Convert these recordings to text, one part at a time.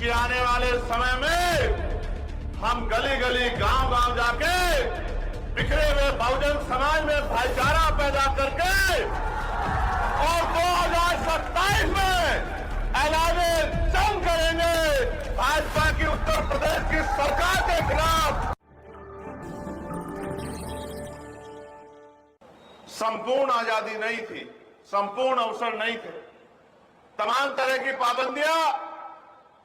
कि आने वाले समय में हम गली गली गांव गांव जाके बिखरे हुए बहुजन समाज में भाईचारा पैदा करके और 2027 में ऐलाने जंग करेंगे भाजपा की उत्तर प्रदेश की सरकार के खिलाफ। संपूर्ण आजादी नहीं थी, संपूर्ण अवसर नहीं थे। तमाम तरह की पाबंदियां,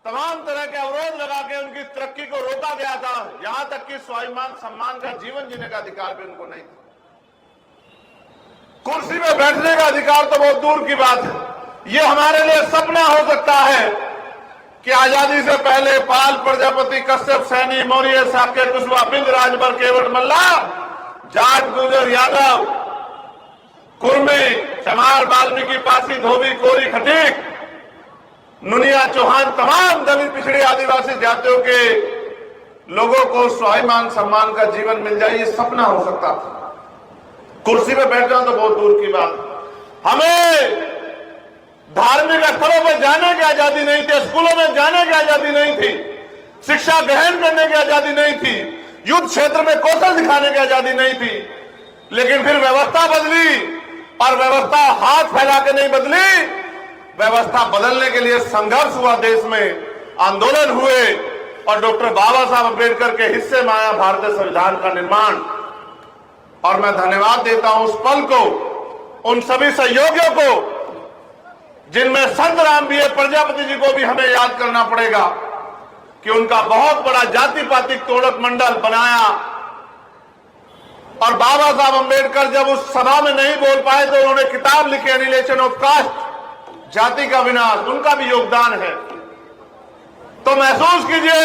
तमाम तरह के अवरोध लगा के उनकी तरक्की को रोका गया था। यहां तक कि स्वाभिमान सम्मान का जीवन जीने का अधिकार भी उनको नहीं था। कुर्सी में बैठने का अधिकार तो बहुत दूर की बात है। ये हमारे लिए सपना हो सकता है कि आजादी से पहले पाल, प्रजापति, कश्यप, सैनी, मौर्य, साक्य, कुशवाहा, बिंद, राजभर, केवट, मल्ला, जाट, गुर्जर, यादव, कुर्मी, चमार, वाल्मीकि, पासी, धोबी, कोरी, खटीक, नुनिया, चौहान, तमाम दलित, पिछड़ी, आदिवासी जातियों के लोगों को स्वाभिमान सम्मान का जीवन मिल जाए, ये सपना हो सकता था। कुर्सी पे बैठ जाओ तो बहुत दूर की बात। हमें धार्मिक स्थलों पर जाने की आजादी नहीं थी, स्कूलों में जाने की आजादी नहीं थी, शिक्षा ग्रहण करने की आजादी नहीं थी, युद्ध क्षेत्र में कौशल दिखाने की आजादी नहीं थी। लेकिन फिर व्यवस्था बदली, और व्यवस्था हाथ फैला के नहीं बदली, व्यवस्था बदलने के लिए संघर्ष हुआ, देश में आंदोलन हुए और डॉक्टर बाबा साहब अम्बेडकर के हिस्से में आया भारतीय संविधान का निर्माण। और मैं धन्यवाद देता हूं उस पल को, उन सभी सहयोगियों को, जिनमें संत राम भी है, प्रजापति जी को भी हमें याद करना पड़ेगा कि उनका बहुत बड़ा जाति पातिक तोड़क मंडल बनाया। और बाबा साहब अम्बेडकर जब उस सभा में नहीं बोल पाए तो उन्होंने किताब लिखी एनिहिलेशन ऑफ कास्ट, जाति का विनाश, उनका भी योगदान है। तो महसूस कीजिए,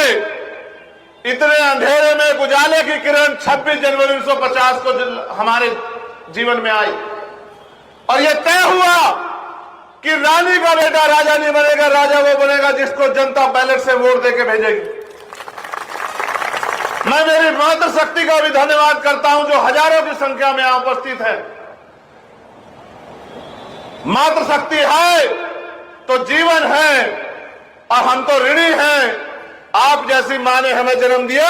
इतने अंधेरे में उजाले की किरण 26 जनवरी 1950 को हमारे जीवन में आई और यह तय हुआ कि रानी का बेटा राजा नहीं बनेगा, राजा वो बनेगा जिसको जनता बैलेट से वोट देके भेजेगी। मैं मेरी मातृशक्ति का भी धन्यवाद करता हूं जो हजारों की संख्या में यहां उपस्थित है। मातृशक्ति है तो जीवन है और हम तो ऋणी हैं। आप जैसी मां ने हमें जन्म दिया,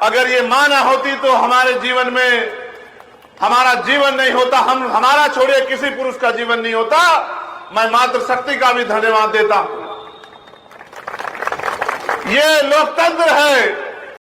अगर ये मां ना होती तो हमारे जीवन में हमारा जीवन नहीं होता, हमारा छोड़िए किसी पुरुष का जीवन नहीं होता। मैं मातृशक्ति का भी धन्यवाद देता हूं। ये लोकतंत्र है,